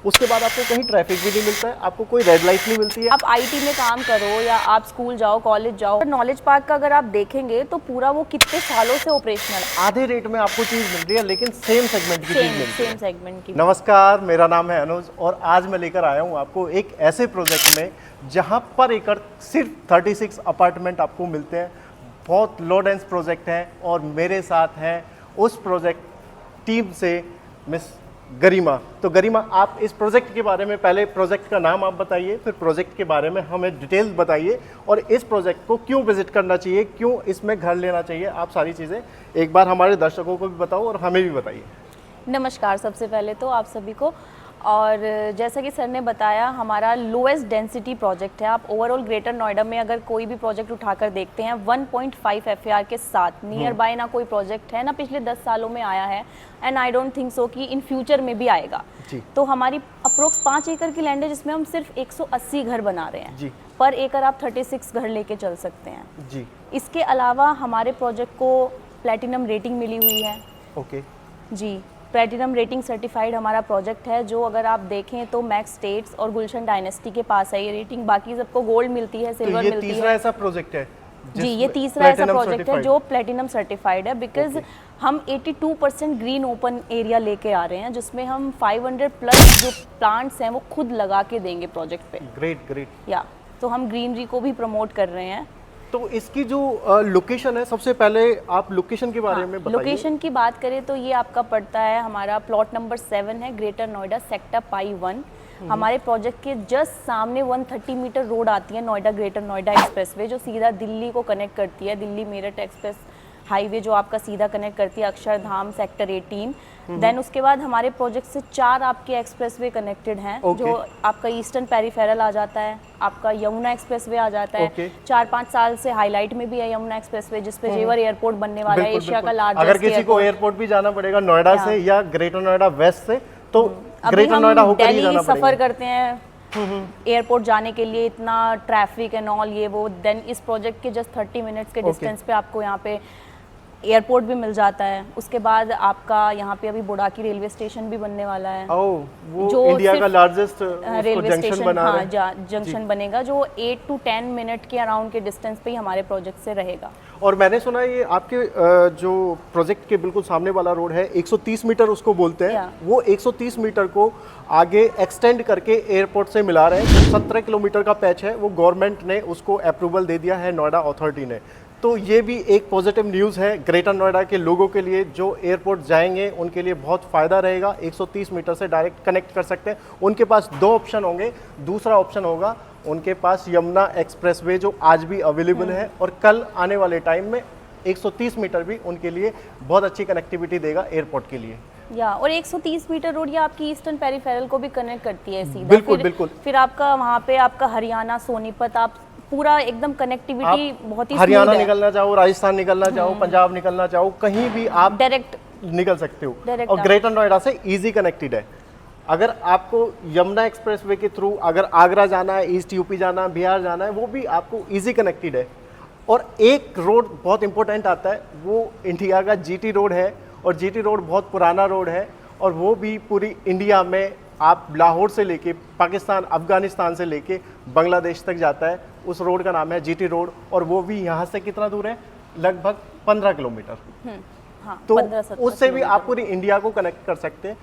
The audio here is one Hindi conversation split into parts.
उसके बाद आपको कहीं ट्रैफिक भी नहीं मिलता है, आपको कोई रेड लाइट नहीं मिलती है। आप आईटी में काम करो या आप स्कूल जाओ, कॉलेज जाओ, नॉलेज पार्क का अगर आप देखेंगे तो पूरा वो कितने सालों से ऑपरेशनल है। आधे रेट में आपको चीज़ मिल रही है, लेकिन सेम सेगमेंट की चीज़ मिल रही है। सेम सेगमेंट की। नमस्कार, मेरा नाम है अनुज और आज मैं लेकर आया हूँ आपको एक ऐसे प्रोजेक्ट में जहाँ पर एकड़ सिर्फ 36 अपार्टमेंट आपको मिलते हैं। बहुत लो डेंस प्रोजेक्ट है और मेरे साथ हैं उस प्रोजेक्ट टीम से मिस गरिमा। तो गरिमा, आप इस प्रोजेक्ट के बारे में पहले प्रोजेक्ट का नाम आप बताइए, फिर प्रोजेक्ट के बारे में हमें डिटेल्स बताइए और इस प्रोजेक्ट को क्यों विजिट करना चाहिए, क्यों इसमें घर लेना चाहिए, आप सारी चीज़ें एक बार हमारे दर्शकों को भी बताओ और हमें भी बताइए। नमस्कार सबसे पहले तो आप सभी को। और जैसा कि सर ने बताया, हमारा लोएस्ट डेंसिटी प्रोजेक्ट है। आप ओवरऑल ग्रेटर नोएडा में अगर कोई भी प्रोजेक्ट उठाकर देखते हैं 1.5 FAR के साथ नियर बाय ना कोई प्रोजेक्ट है ना पिछले 10 सालों में आया है, and I don't think so कि इन फ्यूचर में भी आएगा। तो हमारी अप्रोक्स 5 एकड़ की लैंड है जिसमें हम सिर्फ 180 घर बना रहे हैं। पर एकड़ आप 36 घर लेके चल सकते हैं जी। इसके अलावा हमारे प्रोजेक्ट को प्लैटिनम रेटिंग मिली हुई है। ओके जी, प्लैटिनम रेटिंग सर्टिफाइड हमारा प्रोजेक्ट है, जो अगर आप देखें तो मैक्स स्टेट्स और गुलशन डायनेस्टी के पास है ये रेटिंग। बाकी सबको गोल्ड मिलती है, सिल्वर मिलती है। तीसरा ऐसा प्रोजेक्ट है जी, ये तीसरा ऐसा प्रोजेक्ट है जो प्लैटिनम सर्टिफाइड है, बिकॉज हम 82% ग्रीन ओपन एरिया लेके आ रहे हैं, जिसमें हम 500 प्लस जो प्लांट्स हैं वो खुद लगा के देंगे प्रोजेक्ट पे। Great great. या तो हम ग्रीनरी को भी प्रमोट कर रहे हैं। तो इसकी जो लोकेशन है, सबसे पहले आप लोकेशन के बारे में बताइए। लोकेशन की बात करें तो ये आपका पड़ता है, हमारा प्लॉट नंबर 7 है, ग्रेटर नोएडा, सेक्टर पाई 1। हमारे प्रोजेक्ट के जस्ट सामने 130 मीटर रोड आती है, नोएडा ग्रेटर नोएडा एक्सप्रेसवे, जो सीधा दिल्ली को कनेक्ट करती है। दिल्ली मेरठ एक्सप्रेस हाईवे जो आपका सीधा कनेक्ट करती है अक्षरधाम सेक्टर 18। देन उसके बाद हमारे प्रोजेक्ट से 4 आपके एक्सप्रेसवे कनेक्टेड हैं। जो आपका ईस्टर्न पेरिफेरल आ जाता है, आपका यमुना एक्सप्रेसवे आ जाता है। 4-5 साल से हाईलाइट में भी है यमुना एक्सप्रेसवे, जिसपे जेवर एयरपोर्ट बनने वाला है, एशिया का लार्जेस्ट। अगर किसी को एयरपोर्ट भी जाना पड़ेगा नोएडा से या ग्रेटर नोएडा वेस्ट से, तो ग्रेटर नोएडा होकर ही जाना पड़ेगा। सफर करते हैं एयरपोर्ट जाने के लिए, इतना ट्रैफिक एंड ऑल ये वो। देन इस प्रोजेक्ट के जस्ट 30 मिनट्स के डिस्टेंस पे आपको यहाँ पे एयरपोर्ट भी मिल जाता है। उसके बाद आपका यहाँ पे अभी बुडाकी रेलवे स्टेशन भी बनने वाला है। वो जो इंडिया का लार्जेस्ट रेलवे स्टेशन, हाँ जंक्शन बनेगा, जो 8 to 10 मिनट के अराउंड के डिस्टेंस पे ही हमारे प्रोजेक्ट से रहेगा। और मैंने सुना है ये आपके जो प्रोजेक्ट के बिल्कुल सामने वाला रोड है 130 मीटर उसको बोलते हैं, वो 130 मीटर को आगे एक्सटेंड करके एयरपोर्ट से मिला रहे हैं। 17 किलोमीटर का पैच है, वो गवर्नमेंट ने उसको अप्रूवल दे दिया है, नोएडा अथॉरिटी ने। तो ये भी एक पॉजिटिव न्यूज़ है ग्रेटर नोएडा के लोगों के लिए, जो एयरपोर्ट जाएंगे उनके लिए बहुत फ़ायदा रहेगा। 130 मीटर से डायरेक्ट कनेक्ट कर सकते हैं। उनके पास 2 ऑप्शन होंगे। दूसरा ऑप्शन होगा उनके पास यमुना एक्सप्रेसवे, जो आज भी अवेलेबल है, और कल आने वाले टाइम में 130 मीटर भी उनके लिए बहुत अच्छी कनेक्टिविटी देगा एयरपोर्ट के लिए। और 130 मीटर रोड ये आपकी ईस्टर्न पेरिफेरल को भी कनेक्ट करती है सीधा। बिल्कुल बिल्कुल। फिर आपका वहाँ पे आपका हरियाणा सोनीपत, आप पूरा एकदम कनेक्टिविटी बहुत ही हरियाणा निकलना चाहो, राजस्थान निकलना चाहो, पंजाब निकलना चाहो, कहीं भी आप डायरेक्ट निकल सकते हो। और ग्रेटर नोएडा से इजी कनेक्टेड है। अगर आपको यमुना एक्सप्रेसवे के थ्रू अगर आगरा जाना है, ईस्ट यूपी जाना है, बिहार जाना है, वो भी आपको इजी कनेक्टेड है। और एक रोड बहुत इंपॉर्टेंट आता है, वो इंडिया का जीटी रोड है, और जीटी रोड बहुत पुराना रोड है, और वो भी पूरी इंडिया में आप लाहौर से लेके पाकिस्तान, अफगानिस्तान से लेके बांग्लादेश तक जाता है। उस रोड का नाम है जीटी रोड, और वो भी यहाँ से कितना दूर है, लगभग 15 किलोमीटर। तो उससे भी आप पूरी इंडिया को कनेक्ट कर सकते हैं।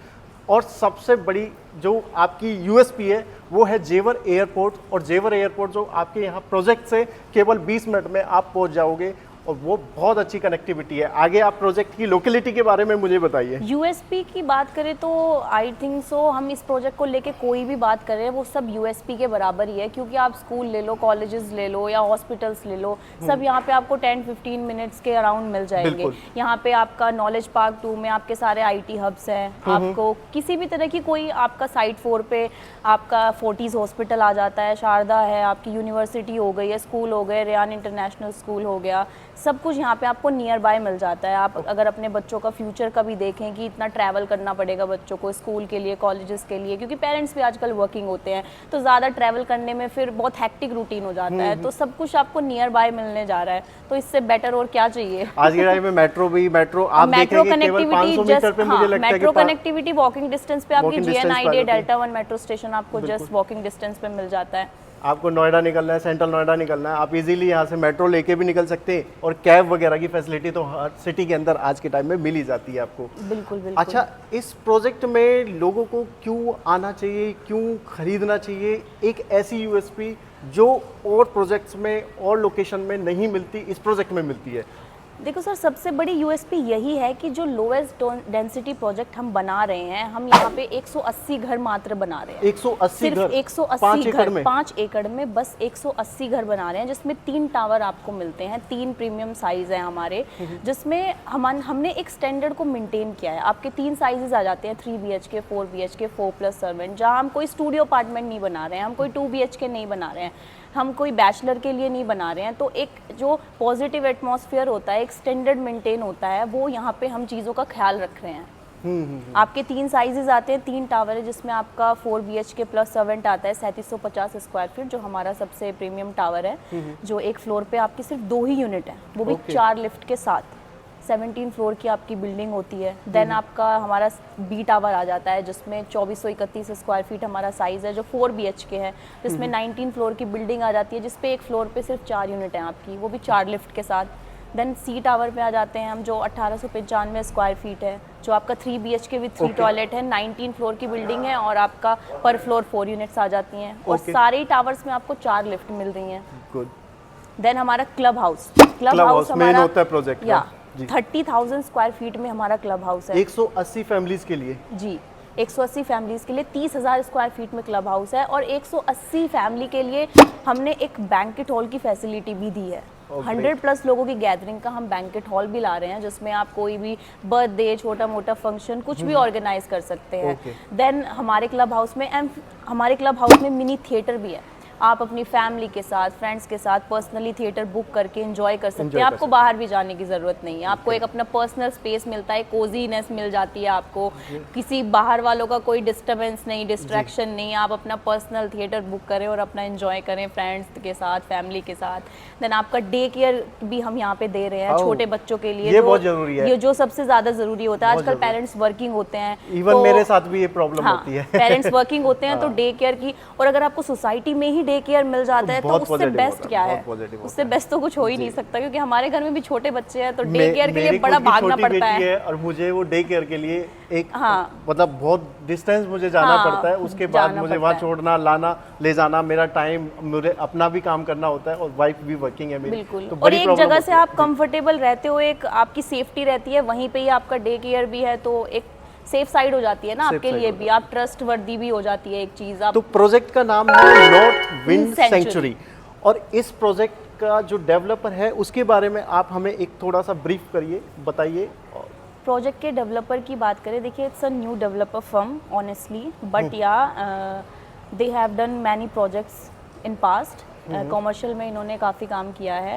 और सबसे बड़ी जो आपकी यूएसपी है वो है जेवर एयरपोर्ट, और जेवर एयरपोर्ट जो आपके यहाँ प्रोजेक्ट से केवल 20 मिनट में आप पहुँच जाओगे, और वो बहुत अच्छी कनेक्टिविटी है। आगे आप प्रोजेक्ट की लोकेलिटी के बारे में मुझे बताइए। यूएसपी की बात करें तो आई थिंक सो हम इस प्रोजेक्ट को लेके कोई भी बात करें वो सब यूएसपी के बराबर ही है, क्योंकि आप स्कूल ले लो, कॉलेजेस ले लो या हॉस्पिटल्स ले लो, सब यहाँ पे आपको 10-15 मिनट्स के अराउंड मिल जाएंगे। यहाँ पे आपका नॉलेज पार्क 2 में आपके सारे IT हब्स हैं। आपको किसी भी तरह की कोई आपका साइट 4 पे आपका फोर्टिस हॉस्पिटल आ जाता है, शारदा है, आपकी यूनिवर्सिटी हो गई है, स्कूल हो गए, रेयान इंटरनेशनल स्कूल हो गया, सब कुछ यहाँ पे आपको नियर बाय मिल जाता है। आप अगर अपने बच्चों का फ्यूचर का भी देखें कि इतना ट्रैवल करना पड़ेगा बच्चों को स्कूल के लिए, कॉलेजेस के लिए, क्योंकि पेरेंट्स भी आजकल वर्किंग होते हैं तो ज़्यादा ट्रैवल करने में फिर बहुत हेक्टिक रूटीन हो जाता है, तो सब कुछ आपको नियर बाय मिलने जा रहा है, तो इससे बेटर और क्या चाहिए। आज के टाइम में मेट्रो आप देखेंगे केवल 500 मीटर पे मुझे लगता है कि मेट्रो कनेक्टिविटी वॉकिंग डिस्टेंस पे आपकी walking distance GNID पर डेल्टा 1 मेट्रो स्टेशन आपको जस्ट वॉकिंग डिस्टेंस पे मिल जाता है। आपको नोएडा निकलना है, सेंट्रल नोएडा निकलना है, आप इजीली यहाँ से मेट्रो लेके भी निकल सकते हैं, और कैब वगैरह की फैसिलिटी तो हर सिटी के अंदर आज के टाइम में मिल ही जाती है आपको। बिल्कुल बिल्कुल। अच्छा, इस प्रोजेक्ट में लोगों को क्यों आना चाहिए, क्यों खरीदना चाहिए, एक ऐसी यूएसपी जो और प्रोजेक्ट्स में और लोकेशन में नहीं मिलती, इस प्रोजेक्ट में मिलती है? देखो सर, सबसे बड़ी यूएसपी यही है कि जो लोएस्ट डेंसिटी प्रोजेक्ट हम बना रहे हैं, हम यहाँ पे 180 घर मात्र बना रहे हैं। 180 घर? 180 घर 5 एकड़ में बस 180 घर बना रहे हैं, जिसमें 3 टावर आपको मिलते हैं, 3 प्रीमियम साइज है हमारे, जिसमें हमने एक स्टैंडर्ड को मेंटेन किया है। आपके 3 साइजेस आ जाते हैं, 3 BHK, 4 BHK, 4+ सर्वेंट, जहाँ हम कोई स्टूडियो अपार्टमेंट नहीं बना रहे हैं, हम कोई 2 BHK नहीं बना रहे हैं, हम कोई बैचलर के लिए नहीं बना रहे हैं। तो एक जो पॉजिटिव एटमॉस्फेयर होता है, एक स्टैंडर्ड मेंटेन होता है, वो यहाँ पे हम चीज़ों का ख्याल रख रहे हैं। आपके 3 साइजेस आते हैं, 3 टावर है, जिसमें आपका 4 BHK प्लस सर्वेंट आता है 3750 स्क्वायर फीट, जो हमारा सबसे प्रीमियम टावर है, जो एक फ्लोर पे आपकी सिर्फ 2 ही यूनिट है, वो भी 4 लिफ्ट के साथ। 17 फ्लोर की आपकी बिल्डिंग होती है। देन आपका हमारा बी टावर आ जाता है, जिसमें 2431 स्क्वायर फीट हमारा साइज़ है, जो 4 BHK है, जिसमें 19 फ्लोर की बिल्डिंग आ जाती है, जिसपे एक फ्लोर पे सिर्फ 4 यूनिट हैं आपकी, वो भी 4 लिफ्ट के साथ। देन सी टावर पे आ जाते हैं हम, जो 1895 स्क्वायर फीट है, जो आपका 3 BHK विद 3 टॉयलेट है, 19 फ्लोर की बिल्डिंग है, और आपका पर फ्लोर 4 यूनिट्स आ जाती हैं, और सारे टावर्स में आपको 4 लिफ्ट मिल रही हैं। गुड। देन हमारा क्लब हाउस मेन होता है प्रोजेक्ट का। 30,000 स्क्वायर फीट में हमारा क्लब हाउस है, 180 फैमिलीज के लिए। जी, 180 फैमिलीज के लिए 30,000 स्क्वायर फीट में क्लब हाउस है, और 180 फैमिली के लिए हमने एक बैंकेट हॉल की फैसिलिटी भी दी है। 100+ लोगों की गैदरिंग का हम बैंकेट हॉल भी ला रहे हैं, जिसमें आप कोई भी बर्थडे, छोटा मोटा फंक्शन कुछ भी ऑर्गेनाइज कर सकते हैं। देन हमारे क्लब हाउस में मिनी थिएटर भी है, आप अपनी फैमिली के साथ, फ्रेंड्स के साथ पर्सनली थिएटर बुक करके एंजॉय कर सकते हैं। आपको बाहर भी जाने की ज़रूरत नहीं है, आपको एक अपना पर्सनल स्पेस मिलता है, कोजीनेस मिल जाती है आपको, किसी बाहर वालों का कोई डिस्टर्बेंस नहीं, डिस्ट्रैक्शन नहीं, आप अपना पर्सनल थिएटर बुक करें और अपना एंजॉय करें फ्रेंड्स के साथ, फैमिली के साथ। देन आपका डे केयर भी हम यहाँ पे दे रहे हैं छोटे बच्चों के लिए, ये बहुत जरूरी है, ये जो सबसे ज़्यादा ज़रूरी होता है। आजकल पेरेंट्स वर्किंग होते हैं, इवन मेरे साथ भी ये प्रॉब्लम होती है। पेरेंट्स वर्किंग होते हैं, तो डे केयर की, और अगर आपको सोसाइटी में ही डे केयर मिल जाता है तो उससे बेस्ट क्या है, उससे बेस्ट तो कुछ हो ही नहीं सकता, क्योंकि हमारे घर में भी छोटे बच्चे हैं, तो डे केयर के लिए बड़ा भागना पड़ता है, और मुझे वो डे केयर के लिए एक मतलब बहुत डिस्टेंस मुझे जाना पड़ता है, उसके बाद मुझे वहाँ छोड़ना, लाना, ले जाना, मेरा टाइम, मुझे अपना भी काम करना होता है, और वाइफ भी वर्किंग है मेरी। बिल्कुल, तो और एक जगह से आप कंफर्टेबल रहते हो, एक आपकी सेफ्टी रहती है, वहीं पे ही आपका डे केयर भी है, तो एक सेफ साइड हो जाती है ना आपके लिए भी, आप ट्रस्ट वर्दी भी हो जाती है एक चीज। आप तो प्रोजेक्ट का नाम है नॉर्थ विंड सेंचुरी, और इस प्रोजेक्ट का जो डेवलपर है उसके बारे में आप हमें एक थोड़ा सा ब्रीफ करिए, बताइए। प्रोजेक्ट के डेवलपर की बात करें, देखिए it's a new developer firm honestly, but yeah they have done many projects in past. Commercial में इन्होंने काफ़ी काम किया है।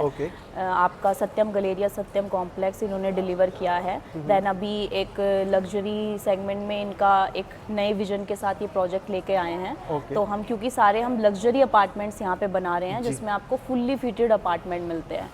आपका सत्यम गलेरिया, सत्यम कॉम्प्लेक्स इन्होंने डिलीवर किया है। देन अभी एक लग्जरी सेगमेंट में इनका एक नए विजन के साथ ये प्रोजेक्ट लेके आए हैं। तो हम क्योंकि सारे हम लग्जरी अपार्टमेंट्स यहाँ पे बना रहे हैं, जिसमें आपको फुल्ली फिटेड अपार्टमेंट मिलते हैं।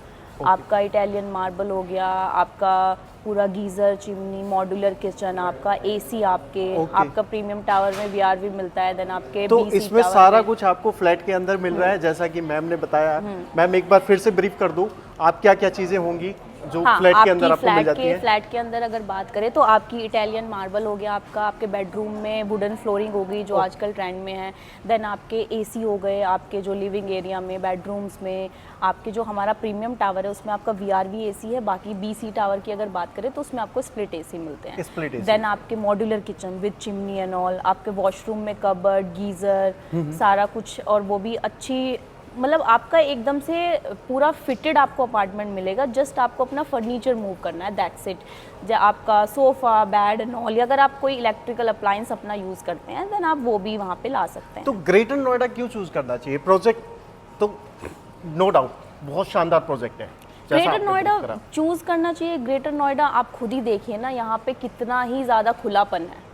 आपका इटालियन मार्बल हो गया, आपका पूरा गीजर, चिमनी, मॉड्यूलर किचन, आपका एसी, आपका प्रीमियम टावर में वीआर भी मिलता है। देन आपके तो इसमें सारा कुछ आपको फ्लैट के अंदर मिल रहा है, जैसा कि मैम ने बताया। मैम एक बार फिर से ब्रीफ कर दूं, आप क्या क्या चीजें होंगी जो फ्लैट के अंदर आपको मिल जाती है? फ्लैट के अंदर अगर बात करें तो आपकी इटालियन मार्बल हो गया, आपके बेडरूम में वुडन फ्लोरिंग होगी जो आजकल ट्रेंड में है। देन आपके एसी हो गए, आपके जो लिविंग एरिया में, बेडरूम्स में। आपके जो हमारा प्रीमियम टावर है उसमें आपका वीआरवी एसी है। बाकी बीसी टावर की अगर बात करें तो उसमें आपको स्प्लिट एसी मिलते हैं। देन आपके modular kitchen with chimney and all, आपके वॉशरूम में कबर्ड, गीजर, सारा कुछ, और वो भी अच्छी, मतलब आपका एकदम से पूरा फिटेड आपको अपार्टमेंट मिलेगा। जस्ट आपको अपना फर्नीचर मूव करना है, दैट्स इट। आपका सोफ़ा, बेड एंड ऑल, अगर आप कोई इलेक्ट्रिकल अप्लायंस अपना यूज़ करते हैं देन आप वो भी वहाँ पे ला सकते हैं। तो ग्रेटर नोएडा क्यों चूज़ करना चाहिए? प्रोजेक्ट तो नो डाउट बहुत शानदार प्रोजेक्ट है। ग्रेटर नोएडा चूज करना चाहिए। ग्रेटर नोएडा आप खुद ही देखिए ना, यहाँ पे कितना ही ज़्यादा खुलापन है।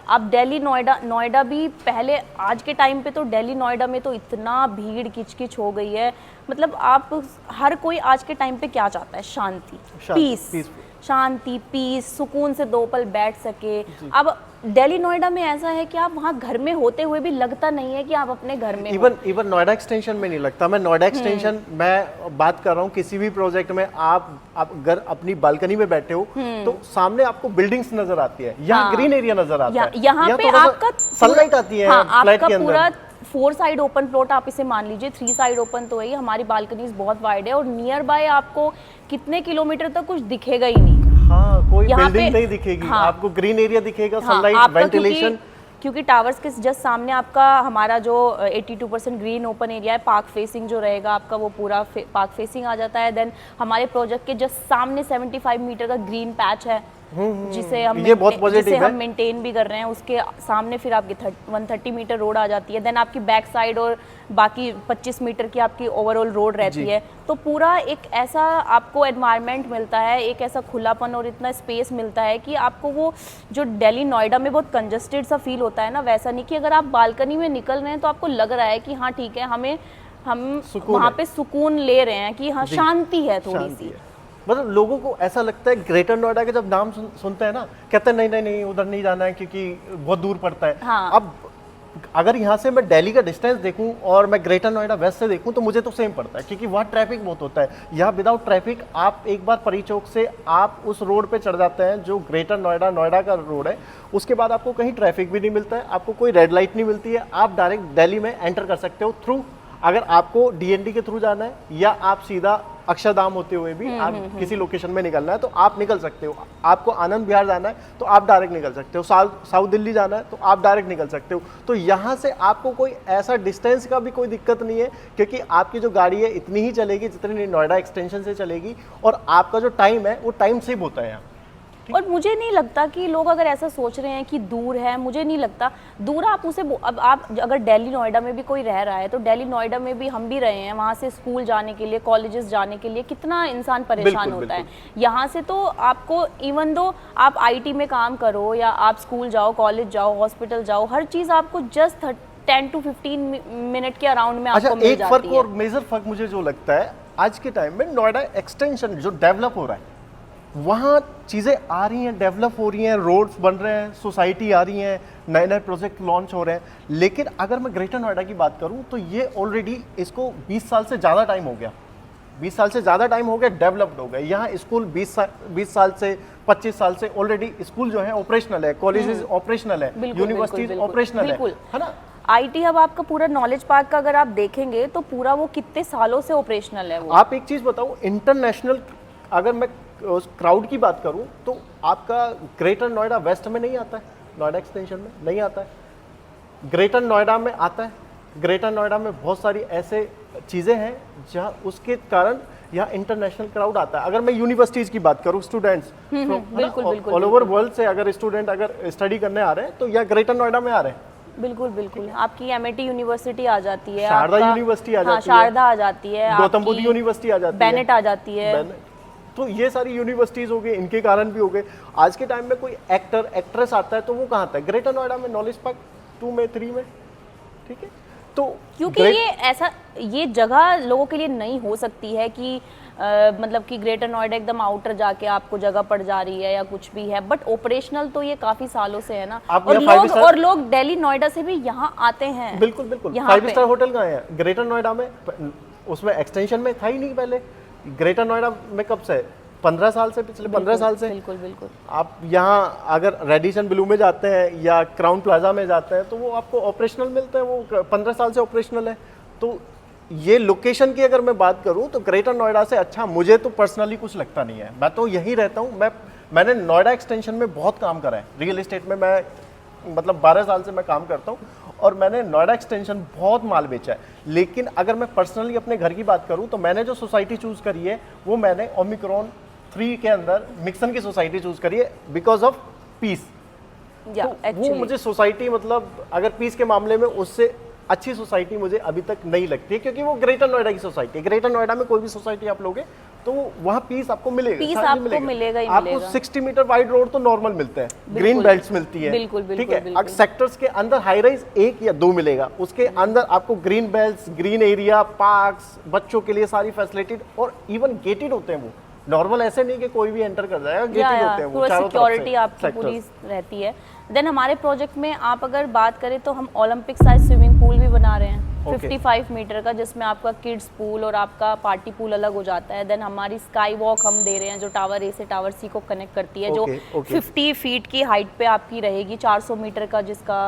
आप दिल्ली नोएडा भी पहले, आज के टाइम पे तो दिल्ली नोएडा में तो इतना भीड़ किचकिच हो गई है। मतलब आप, हर कोई आज के टाइम पे क्या चाहता है? शांति, पीस, शांति, पीस, सुकून से 2 पल बैठ सके। अब दिल्ली नोएडा में ऐसा है कि आप वहाँ घर में होते हुए भी लगता नहीं है कि आप अपने घर में इवन नोएडा एक्सटेंशन में नहीं लगता। मैं नोएडा एक्सटेंशन, मैं बात कर रहा हूँ किसी भी प्रोजेक्ट में, आप अगर अपनी बाल्कनी में बैठे हो तो सामने आपको बिल्डिंग्स नजर आती है, यहाँ ग्रीन एरिया नजर आता है, यहाँ पे आपका सनलाइट आती है फ्लैट के अंदर। 4 साइड ओपन प्लॉट आप इसे मान लीजिए, 3 साइड ओपन तो है, हमारी बालकनीज बहुत वाइड है और नियर बाय आपको कितने किलोमीटर तक कुछ दिखेगा ही नहीं। हाँ, कोई बिल्डिंग नहीं दिखेगी, आपको ग्रीन एरिया दिखेगा, सनलाइट, वेंटिलेशन। क्योंकि टावर्स के जस्ट सामने आपका हमारा जो 82% ग्रीन ओपन एरिया है, पार्क फेसिंग जो रहेगा आपका, वो पूरा पार्क फेसिंग आ जाता है। देन हमारे प्रोजेक्ट के जस्ट सामने 75 मीटर का ग्रीन पैच है, जिसे हम मेंटेन भी कर रहे हैं। उसके सामने फिर आपकी 130 मीटर रोड आ जाती है। देन आपकी बैक साइड और बाकी 25 मीटर की आपकी ओवरऑल रोड रहती है। तो पूरा एक ऐसा आपको एनवायरनमेंट मिलता है, एक ऐसा खुलापन और इतना स्पेस मिलता है कि आपको वो जो दिल्ली नोएडा में बहुत कंजस्टेड सा फील होता है ना, वैसा नहीं कि अगर आप बालकनी में निकल रहे हैं तो आपको लग रहा है कि हाँ ठीक है, हम वहाँ पे सुकून ले रहे हैं, कि हाँ शांति है थोड़ी सी। मतलब लोगों को ऐसा लगता है, ग्रेटर नोएडा के जब नाम सुनते हैं ना, कहते हैं नहीं उधर नहीं जाना है क्योंकि बहुत दूर पड़ता है। हाँ। अब अगर यहाँ से मैं दिल्ली का डिस्टेंस देखूं और मैं ग्रेटर नोएडा वेस्ट से देखूं तो मुझे तो सेम पड़ता है, क्योंकि वहाँ ट्रैफिक बहुत होता है। यहाँ विदाउट ट्रैफिक आप एक बार परी चौक से आप उस रोड पे चढ़ जाते हैं जो ग्रेटर नोएडा का रोड है, उसके बाद आपको कहीं ट्रैफिक भी नहीं मिलता है, आपको कोई रेड लाइट नहीं मिलती है, आप डायरेक्ट दिल्ली में एंटर कर सकते हो थ्रू, अगर आपको डीएनडी के थ्रू जाना है या आप सीधा अक्षरधाम होते हुए भी आप किसी लोकेशन में निकलना है तो आप निकल सकते हो। आपको आनंद विहार जाना है तो आप डायरेक्ट निकल सकते हो, साउथ दिल्ली जाना है तो आप डायरेक्ट निकल सकते हो। तो यहाँ से आपको कोई ऐसा डिस्टेंस का भी कोई दिक्कत नहीं है, क्योंकि आपकी जो गाड़ी है इतनी ही चलेगी जितनी नोएडा एक्सटेंशन से चलेगी, और आपका जो टाइम है वो टाइम सेव होता है यहाँ। और मुझे नहीं लगता कि लोग अगर ऐसा सोच रहे हैं कि दूर है, मुझे नहीं लगता दूर। आप उसे, अब आप अगर दिल्ली नोएडा में भी कोई रह रहा है तो दिल्ली नोएडा में भी हम भी रहे हैं, वहाँ से स्कूल जाने के लिए, कॉलेजेस जाने के लिए कितना इंसान परेशान होता है। यहाँ से तो आपको, इवन दो आप आईटी में काम करो या आप स्कूल जाओ, कॉलेज जाओ, हॉस्पिटल जाओ, हर चीज़ आपको जस्ट 10 to 15 मिनट के अराउंड में आपको मिल जाती है। एक फर्क और मेजर फर्क मुझे जो लगता है आज के टाइम में, नोएडा एक्सटेंशन जो डेवलप हो रहा है, वहाँ चीज़ें आ रही हैं, डेवलप हो रही हैं, रोड्स बन रहे हैं, सोसाइटी आ रही हैं, नए नए प्रोजेक्ट लॉन्च हो रहे हैं। लेकिन अगर मैं ग्रेटर नोएडा की बात करूँ तो ये ऑलरेडी, इसको 20 साल से ज़्यादा टाइम हो गया, 20 साल से ज़्यादा टाइम हो गया, डेवलप्ड हो गया। यहाँ स्कूल 20 साल से 25 साल से ऑलरेडी स्कूल जो है ऑपरेशनल है, कॉलेजेस ऑपरेशनल है, यूनिवर्सिटीज ऑपरेशनल है ना। आईटी हब आपका पूरा नॉलेज पार्क का अगर आप देखेंगे तो पूरा वो कितने सालों से ऑपरेशनल है वो। आप एक चीज़ बताओ, इंटरनेशनल अगर मैं उस क्राउड की बात करूं तो आपका ग्रेटर नोएडा वेस्ट में नहीं आता है, नोएडा एक्सटेंशन में नहीं आता है, ग्रेटर नोएडा में आता है। ग्रेटर नोएडा में बहुत सारी ऐसे चीज़ें हैं जहां उसके कारण यहाँ इंटरनेशनल क्राउड आता है। अगर मैं यूनिवर्सिटीज़ की बात करूं, स्टूडेंट्स ऑल ओवर वर्ल्ड से अगर स्टूडेंट अगर स्टडी करने आ रहे हैं तो यहाँ ग्रेटर नोएडा में आ रहे हैं। बिल्कुल आपकी एमआईटी यूनिवर्सिटी आ जाती है, शारदा यूनिवर्सिटी आ जाती है, शारदा आ जाती है, गौतम बुद्ध यूनिवर्सिटी आ जाती है, बेनेट आ जाती है। तो ये सारी यूनिवर्सिटीज हो गई, इनके कारण भी हो गए। आज के टाइम में कोई एक्टर एक्ट्रेस आता है तो वो कहाँ आता है? ग्रेटर नोएडा में, नॉलेज पार्क 2 में, 3 में, ठीक है। तो क्योंकि ये जगह लोगों के लिए नहीं हो सकती है कि मतलब कि ग्रेटर नोएडा एकदम आउटर जाके आपको जगह पड़ जा रही है या कुछ भी है, बट ऑपरेशनल तो ये काफी सालों से है ना। और लोग दिल्ली नोएडा से भी यहाँ आते हैं। बिल्कुल 5 स्टार होटल कहाँ है ग्रेटर नोएडा में? उसमें एक्सटेंशन में था ही नहीं पहले। ग्रेटर नोएडा में कब से? 15 साल से, पिछले 15 साल से। बिल्कुल आप यहाँ अगर रेडिसन ब्लू में जाते हैं या क्राउन प्लाजा में जाते हैं तो वो आपको ऑपरेशनल मिलते हैं, वो 15 साल से ऑपरेशनल है। तो ये लोकेशन की अगर मैं बात करूँ तो ग्रेटर नोएडा से अच्छा मुझे तो पर्सनली कुछ लगता नहीं है। मैं तो यहीं रहता हूँ, मैंने नोएडा एक्सटेंशन में बहुत काम करा है, रियल एस्टेट में मैं मतलब 12 साल से मैं काम करता हूँ और मैंने नोएडा एक्सटेंशन बहुत माल बेचा है। लेकिन अगर मैं पर्सनली अपने घर की बात करूं तो मैंने जो सोसाइटी चूज़ करी है वो मैंने ओमिक्रॉन 3 के अंदर मिक्सन की सोसाइटी चूज़ करी है बिकॉज ऑफ पीस। वो मुझे सोसाइटी, मतलब अगर पीस के मामले में उससे अच्छी सोसाइटी मुझे अभी तक नहीं लगती है, क्योंकि वो ग्रेटर नोएडा की सोसाइटी है। ग्रेटर नोएडा में कोई भी सोसाइटी आप लोगे तो वहाँ पीस आपको मिलेगा, पीस शांति आपको मिलेगा ही आपको मिलेगा। 60 मीटर वाइड रोड तो नॉर्मल मिलते हैं, ग्रीन बेल्ट्स मिलती है, बिल्कुल, ठीक बिल्कुल, है। बिल्कुल। अगर सेक्टर्स के अंदर हाई राइज 1 या 2 मिलेगा, उसके अंदर आपको green belts, green area, parks, बच्चों के लिए सारी फैसिलिटीज, और इवन गेटेड होते हैं वो, नॉर्मल ऐसे नहीं कि कोई भी एंटर कर जाएगा, गेटेड होते हैं वो, पूरा चारों तरफ सिक्योरिटी से आपकी sectors। पूरी रहती है। देन हमारे प्रोजेक्ट में आप अगर बात करें तो हम ओलंपिक साइज स्विमिंग पूल भी बना रहे हैं, Okay. 55 मीटर का, जिसमें आपका किड्स पूल और आपका पार्टी पूल अलग हो जाता है। देन हमारी स्काई वॉक हम दे रहे हैं, जो टावर ए से टावर सी को कनेक्ट करती है, Okay, जो okay. 50 फीट की हाइट पे आपकी रहेगी, 400 मीटर का जिसका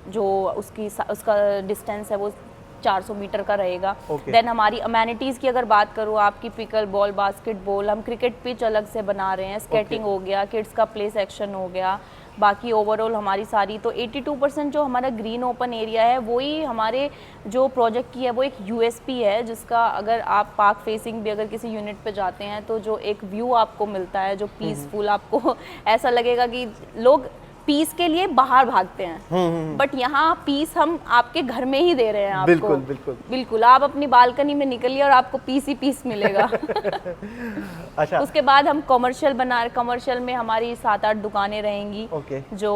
जो उसका डिस्टेंस है वो 400 मीटर का रहेगा। Okay. देन हमारी अमेनिटीज़ की अगर बात करूँ, आपकी पिकल बॉल, बास्केटबॉल, हम क्रिकेट पिच अलग से बना रहे हैं, स्केटिंग हो गया, किड्स का प्ले सेक्शन हो गया। बाकी ओवरऑल हमारी सारी तो 82% जो हमारा ग्रीन ओपन एरिया है वही हमारे जो प्रोजेक्ट की है वो एक यूएसपी है, जिसका अगर आप पार्क फेसिंग भी अगर किसी यूनिट पे जाते हैं तो जो एक व्यू आपको मिलता है जो पीसफुल, आपको ऐसा लगेगा कि लोग पीस के लिए बाहर भागते हैं, बट यहाँ पीस हम आपके घर में ही दे रहे हैं आपको। बिल्कुल, बिल्कुल। बिल्कुल, आप अपनी बालकनी में निकलिए और आपको पीस ही पीस मिलेगा। अच्छा, उसके बाद हम कमर्शियल बना रहे, कमर्शियल में हमारी 7-8 दुकानें रहेंगी, ओके, जो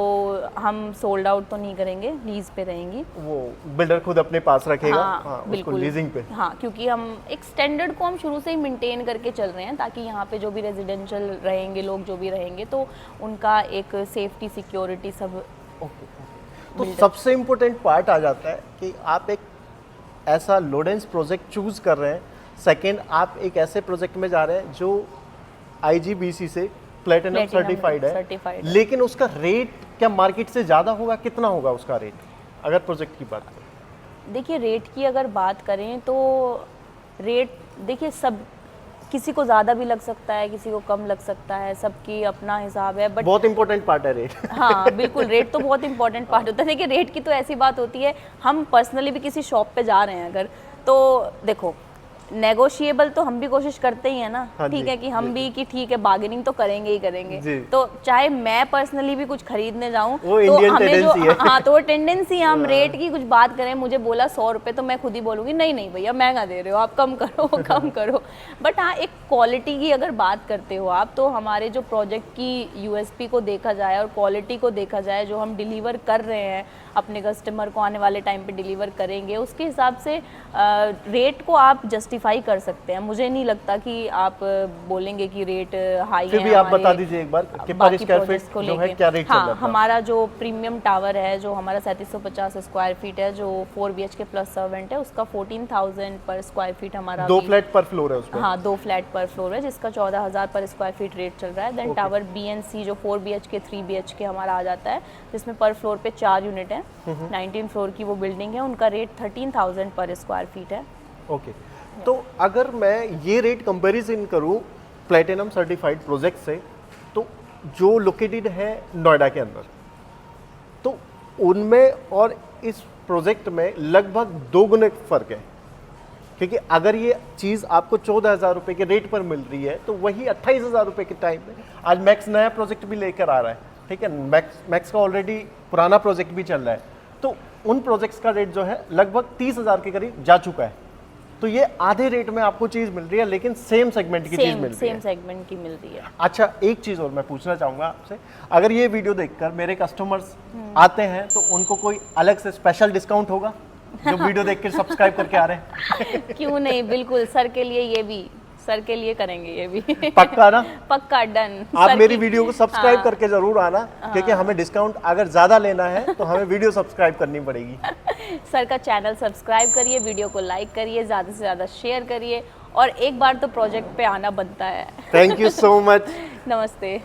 हम सोल्ड आउट तो नहीं करेंगे, लीज पे रहेंगी। वो बिल्डर खुद अपने पास रखेगा, हाँ, उसको बिल्कुल लीजिंग पे। हाँ, क्योंकि हम एक स्टैंडर्ड को हम शुरू से ही मेंटेन करके चल रहे हैं, ताकि यहाँ पे जो भी रेजिडेंशियल रहेंगे लोग, जो भी रहेंगे, तो उनका एक सेफ्टी सिक्योरिटी सब। तो सबसे इम्पोर्टेंट पार्ट आ जाता है कि आप एक ऐसा लोडेंस प्रोजेक्ट चूज कर रहे हैं, सेकंड आप एक ऐसे प्रोजेक्ट में जा रहे हैं जो IGBC से प्लेटिनम सर्टिफाइड है, लेकिन उसका रेट क्या मार्केट से ज़्यादा होगा, कितना होगा उसका रेट, अगर प्रोजेक्ट की बात करें? देखिए, रेट की अगर बात करें तो रेट देखिए सब किसी को ज़्यादा भी लग सकता है, किसी को कम लग सकता है, सबकी अपना हिसाब है, बट बहुत इंपॉर्टेंट पार्ट है रेट। हाँ बिल्कुल, रेट तो बहुत इंपॉर्टेंट पार्ट होता है। देखिए, रेट की तो ऐसी बात होती है, हम पर्सनली भी किसी शॉप पे जा रहे हैं अगर, तो देखो नेगोशिएबल तो हम भी कोशिश करते ही है ना, हाँ ठीक जी, है कि हम भी कि ठीक है बार्गेनिंग तो करेंगे ही करेंगे। जी। तो चाहे मैं पर्सनली भी कुछ खरीदने जाऊँ वो तो इंडियन हमें जो टेंडेंसी है। हाँ तो वो टेंडेंसी है, हम रेट की कुछ बात करें, मुझे बोला 100 रुपये तो मैं खुद ही बोलूँगी नहीं नहीं भैया महंगा दे रहे हो आप, कम करो कम करो। बट हाँ, एक क्वालिटी की अगर बात करते हो आप, तो हमारे जो प्रोजेक्ट की USP को देखा जाए और क्वालिटी को देखा जाए, जो हम डिलीवर कर रहे हैं अपने कस्टमर को आने वाले टाइम पे डिलीवर करेंगे, उसके हिसाब से रेट को आप जस्टिफाई कर सकते हैं। मुझे नहीं लगता कि आप बोलेंगे कि रेट हाई है। फिर भी आप बता दीजिए एक बार कि पर स्क्वायर फीट जो है क्या रेट चल रहा है? हमारा जो प्रीमियम टावर है, जो हमारा 3750 स्क्वायर फीट है, जो 4 BHK प्लस सर्वेंट है, उसका 14,000 पर स्क्वायर फीट हमारा 2 फ्लैट पर फ्लोर है उसमें। हाँ, 2 फ्लैट पर फ्लोर है, जिसका 14,000 पर स्क्वायर फीट रेट चल रहा है। देन टावर BNC जो 4 BHK 3 BHK हमारा आ जाता है, जिसमें पर फ्लोर पे 4 यूनिट है, 19 फ्लोर की वो बिल्डिंग है, उनका रेट 13,000 पर स्क्वायर फीट है। ओके, तो अगर मैं ये रेट कंपैरिजन करूं प्लेटिनम सर्टिफाइड प्रोजेक्ट से, तो जो लोकेटेड है नोएडा के अंदर, तो उनमें और इस प्रोजेक्ट में लगभग 2 गुने फर्क है। क्योंकि अगर ये चीज़ आपको 14,000 रुपये के रेट पर मिल रही है, तो वही 28,000 रुपये के टाइम में आज मैक्स नया प्रोजेक्ट भी लेकर आ रहा है, ठीक है, मैक्स का ऑलरेडी पुराना प्रोजेक्ट भी चल रहा है, तो उन प्रोजेक्ट्स का रेट जो है लगभग 30,000 के करीब जा चुका है। तो ये आधे रेट में आपको चीज़ मिल रही है, लेकिन सेम सेगमेंट की चीज़ मिल रही है। सेम सेगमेंट की मिल रही है। अच्छा, एक चीज़ और मैं पूछना चाहूँगा आपसे, अगर ये वीडियो देखकर मेरे कस्टमर्स आते हैं तो उनको कोई अलग से स्पेशल डिस्काउंट होगा जो वीडियो देख कर सब्सक्राइब करके आ रहे हैं? क्यों नहीं, बिल्कुल सर के लिए, ये भी सर के लिए करेंगे ये भी। पक्का ना? पक्का, डन। आप मेरी वीडियो को सब्सक्राइब करके जरूर आना, क्योंकि हमें डिस्काउंट अगर ज़्यादा लेना है तो हमें वीडियो सब्सक्राइब करनी पड़ेगी। सर का चैनल सब्सक्राइब करिए, वीडियो को लाइक करिए, ज़्यादा से ज़्यादा शेयर करिए, और एक बार तो प्रोजेक्ट पे आना बनता है। Thank you so much. नमस्ते।